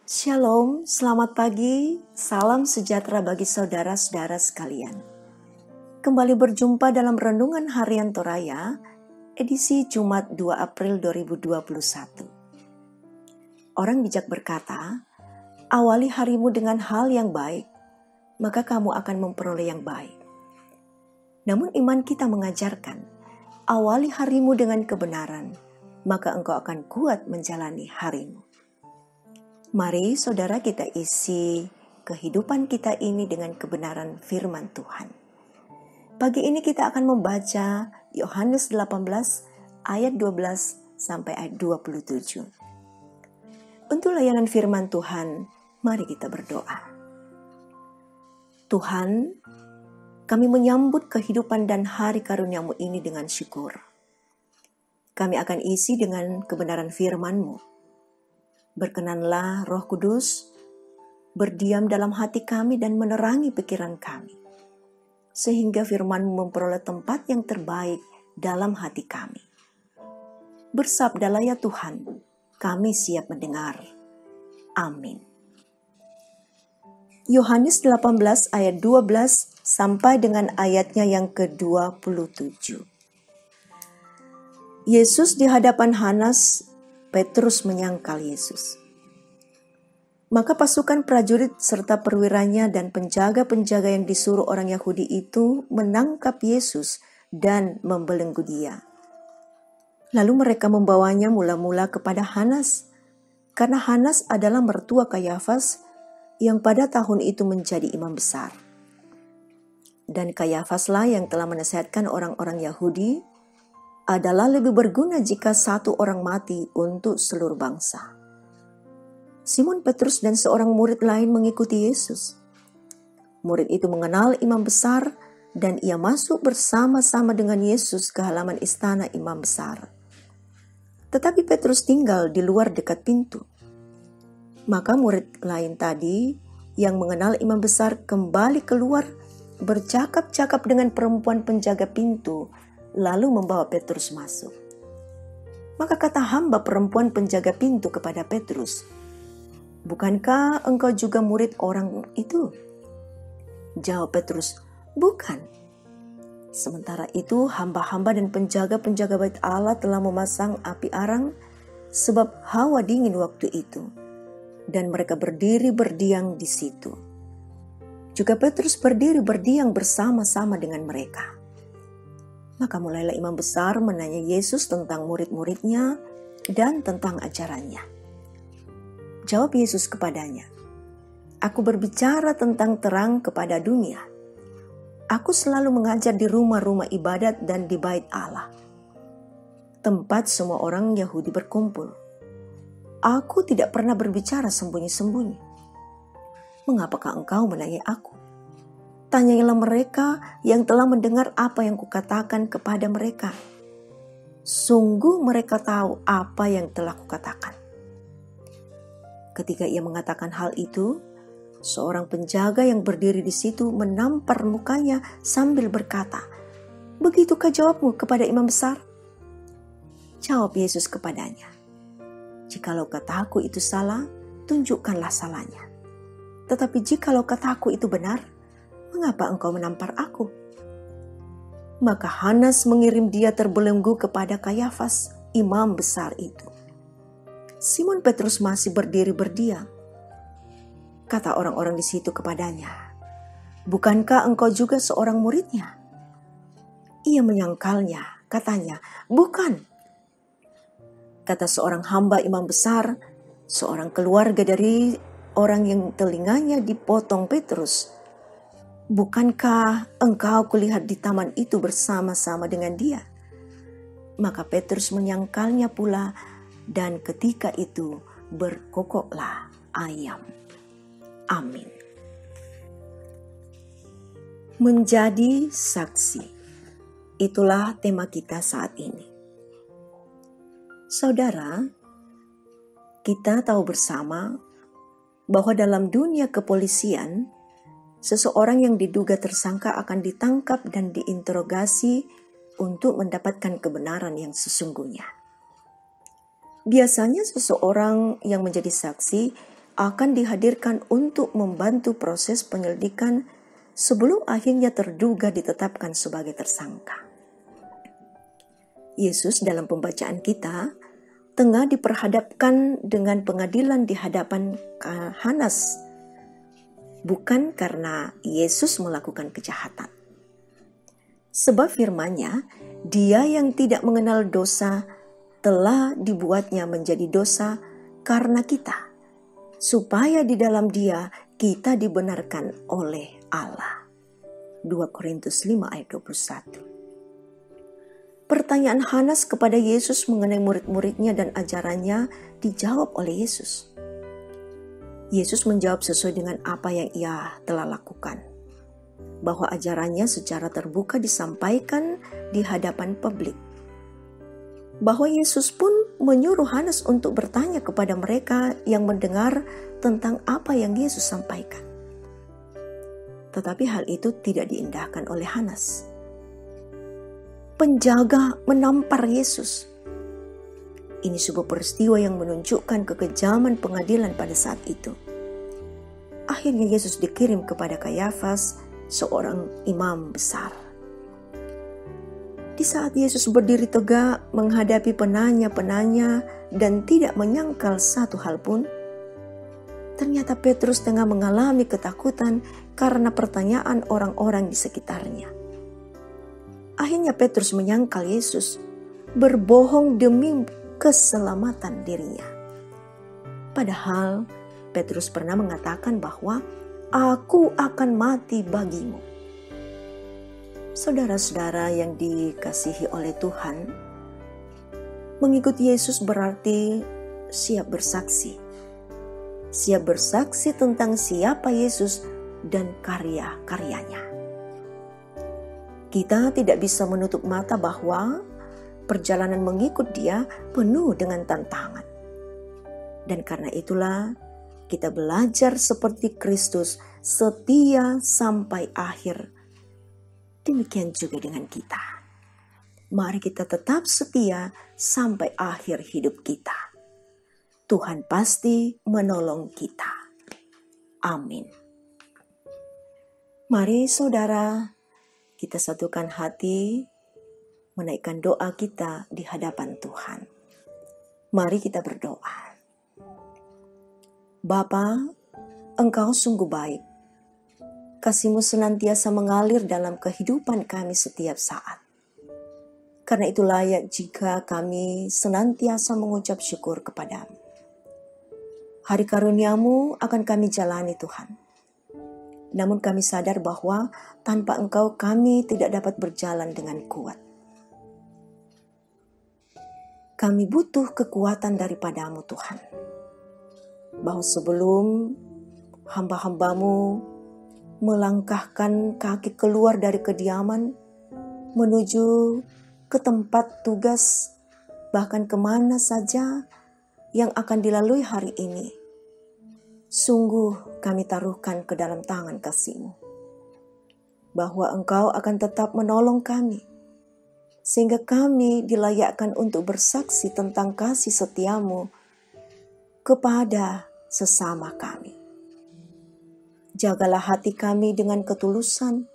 Shalom, selamat pagi, salam sejahtera bagi saudara-saudara sekalian. Kembali berjumpa dalam Renungan Harian Toraya, edisi Jumat 2 April 2021. Orang bijak berkata, awali harimu dengan hal yang baik, maka kamu akan memperoleh yang baik. Namun iman kita mengajarkan, awali harimu dengan kebenaran, maka engkau akan kuat menjalani harimu. Mari saudara kita isi kehidupan kita ini dengan kebenaran firman Tuhan. Pagi ini kita akan membaca Yohanes 18 ayat 12 sampai ayat 27. Untuk layanan firman Tuhan, mari kita berdoa. Tuhan, kami menyambut kehidupan dan hari karunia-Mu ini dengan syukur. Kami akan isi dengan kebenaran firman-Mu. Berkenanlah Roh Kudus berdiam dalam hati kami dan menerangi pikiran kami, sehingga firman-Mu memperoleh tempat yang terbaik dalam hati kami. Bersabdalah ya Tuhan, kami siap mendengar. Amin. Yohanes 18 ayat 12 sampai dengan ayatnya yang ke-27. Yesus di hadapan Hanas, Petrus menyangkal Yesus. Maka pasukan prajurit serta perwiranya dan penjaga-penjaga yang disuruh orang Yahudi itu menangkap Yesus dan membelenggu dia. Lalu mereka membawanya mula-mula kepada Hanas, karena Hanas adalah mertua Kayafas yang pada tahun itu menjadi imam besar. Dan Kayafaslah yang telah menasihatkan orang-orang Yahudi adalah lebih berguna jika satu orang mati untuk seluruh bangsa. Simon Petrus dan seorang murid lain mengikuti Yesus. Murid itu mengenal imam besar dan ia masuk bersama-sama dengan Yesus ke halaman istana imam besar. Tetapi Petrus tinggal di luar dekat pintu. Maka murid lain tadi yang mengenal imam besar kembali keluar bercakap-cakap dengan perempuan penjaga pintu, lalu membawa Petrus masuk. Maka kata hamba perempuan penjaga pintu kepada Petrus, bukankah engkau juga murid orang itu? Jawab Petrus, bukan. Sementara itu hamba-hamba dan penjaga-penjaga bait Allah telah memasang api arang sebab hawa dingin waktu itu. Dan mereka berdiri berdiam di situ. Juga Petrus berdiri berdiam bersama-sama dengan mereka. Maka mulailah imam besar menanya Yesus tentang murid-muridnya dan tentang ajarannya. Jawab Yesus kepadanya, aku berbicara tentang terang kepada dunia. Aku selalu mengajar di rumah-rumah ibadat dan di bait Allah, tempat semua orang Yahudi berkumpul. Aku tidak pernah berbicara sembunyi-sembunyi. Mengapakah engkau menanya aku? Tanyailah mereka yang telah mendengar apa yang kukatakan kepada mereka. Sungguh mereka tahu apa yang telah kukatakan. Ketika ia mengatakan hal itu, seorang penjaga yang berdiri di situ menampar mukanya sambil berkata, "Begitukah jawabmu kepada imam besar?" Jawab Yesus kepadanya, "Jikalau kataku itu salah, tunjukkanlah salahnya. Tetapi jikalau kataku itu benar, mengapa engkau menampar aku?" Maka Hanas mengirim dia terbelenggu kepada Kayafas, imam besar itu. Simon Petrus masih berdiri berdiam. Kata orang-orang di situ kepadanya, bukankah engkau juga seorang muridnya? Ia menyangkalnya, katanya, bukan. Kata seorang hamba imam besar, seorang keluarga dari orang yang telinganya dipotong Petrus, bukankah engkau kulihat di taman itu bersama-sama dengan dia? Maka Petrus menyangkalnya pula, dan ketika itu berkokoklah ayam. Amin. Menjadi saksi. Itulah tema kita saat ini. Saudara, kita tahu bersama bahwa dalam dunia kepolisian, seseorang yang diduga tersangka akan ditangkap dan diinterogasi untuk mendapatkan kebenaran yang sesungguhnya. Biasanya seseorang yang menjadi saksi akan dihadirkan untuk membantu proses penyelidikan sebelum akhirnya terduga ditetapkan sebagai tersangka. Yesus dalam pembacaan kita tengah diperhadapkan dengan pengadilan di hadapan Hanas, bukan karena Yesus melakukan kejahatan. Sebab firman-Nya, Dia yang tidak mengenal dosa telah dibuatnya menjadi dosa karena kita, supaya di dalam Dia kita dibenarkan oleh Allah. 2 Korintus 5 ayat 21. Pertanyaan Hanas kepada Yesus mengenai murid-muridnya dan ajarannya dijawab oleh Yesus. Yesus menjawab sesuai dengan apa yang ia telah lakukan, bahwa ajarannya secara terbuka disampaikan di hadapan publik. Bahwa Yesus pun menyuruh Hanas untuk bertanya kepada mereka yang mendengar tentang apa yang Yesus sampaikan. Tetapi hal itu tidak diindahkan oleh Hanas. Penjaga menampar Yesus. Ini sebuah peristiwa yang menunjukkan kekejaman pengadilan pada saat itu. Akhirnya Yesus dikirim kepada Kayafas, seorang imam besar. Di saat Yesus berdiri tegak menghadapi penanya-penanya dan tidak menyangkal satu hal pun, ternyata Petrus tengah mengalami ketakutan karena pertanyaan orang-orang di sekitarnya. Akhirnya Petrus menyangkal Yesus, berbohong demi keselamatan dirinya. Padahal Petrus pernah mengatakan bahwa aku akan mati bagimu. Saudara-saudara yang dikasihi oleh Tuhan, mengikuti Yesus berarti siap bersaksi. Siap bersaksi tentang siapa Yesus dan karya-karyanya. Kita tidak bisa menutup mata bahwa perjalanan mengikut Dia penuh dengan tantangan. Dan karena itulah kita belajar seperti Kristus setia sampai akhir. Demikian juga dengan kita. Mari kita tetap setia sampai akhir hidup kita. Tuhan pasti menolong kita. Amin. Mari saudara, kita satukan hati, menaikkan doa kita di hadapan Tuhan. Mari kita berdoa. Bapa, Engkau sungguh baik. Kasih-Mu senantiasa mengalir dalam kehidupan kami setiap saat. Karena itu layak jika kami senantiasa mengucap syukur kepadamu. Hari karunia-Mu akan kami jalani Tuhan. Namun kami sadar bahwa tanpa Engkau kami tidak dapat berjalan dengan kuat. Kami butuh kekuatan daripada-Mu Tuhan. Bahwa sebelum hamba-hamba-Mu melangkahkan kaki keluar dari kediaman, menuju ke tempat tugas, bahkan kemana saja yang akan dilalui hari ini, sungguh kami taruhkan ke dalam tangan kasih-Mu. Bahwa Engkau akan tetap menolong kami, sehingga kami dilayakkan untuk bersaksi tentang kasih setia-Mu kepada sesama kami. Jagalah hati kami dengan ketulusan,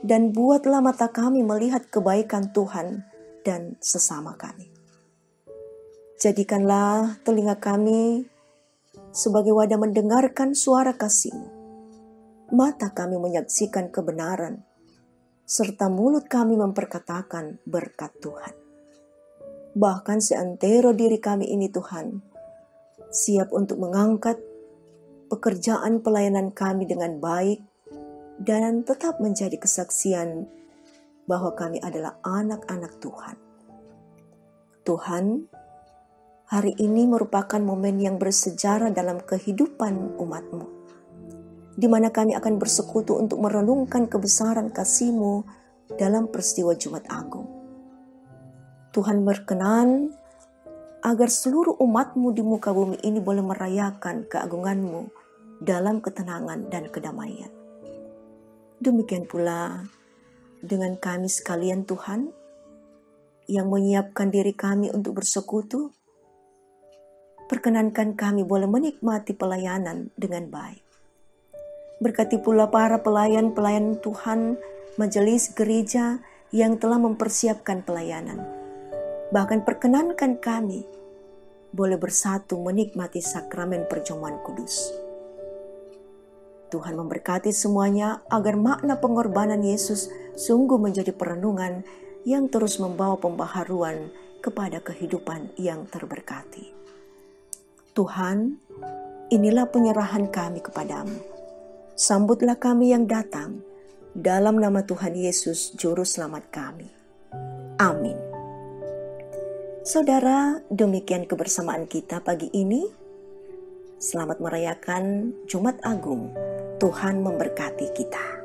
dan buatlah mata kami melihat kebaikan Tuhan dan sesama kami. Jadikanlah telinga kami sebagai wadah mendengarkan suara kasih-Mu. Mata kami menyaksikan kebenaran, serta mulut kami memperkatakan berkat Tuhan. Bahkan seantero diri kami ini Tuhan, siap untuk mengangkat pekerjaan pelayanan kami dengan baik dan tetap menjadi kesaksian bahwa kami adalah anak-anak Tuhan. Tuhan, hari ini merupakan momen yang bersejarah dalam kehidupan umat-Mu, di mana kami akan bersekutu untuk merenungkan kebesaran kasih-Mu dalam peristiwa Jumat Agung. Tuhan berkenan agar seluruh umat-Mu di muka bumi ini boleh merayakan keagungan-Mu dalam ketenangan dan kedamaian. Demikian pula dengan kami sekalian Tuhan, yang menyiapkan diri kami untuk bersekutu. perkenankan kami boleh menikmati pelayanan dengan baik. Berkati pula para pelayan-pelayan Tuhan, majelis gereja yang telah mempersiapkan pelayanan. Bahkan perkenankan kami boleh bersatu menikmati sakramen perjamuan kudus. Tuhan memberkati semuanya agar makna pengorbanan Yesus sungguh menjadi perenungan yang terus membawa pembaharuan kepada kehidupan yang terberkati. Tuhan, inilah penyerahan kami kepadamu. Sambutlah kami yang datang, dalam nama Tuhan Yesus, Juru Selamat kami. Amin. Saudara, demikian kebersamaan kita pagi ini. Selamat merayakan Jumat Agung. Tuhan memberkati kita.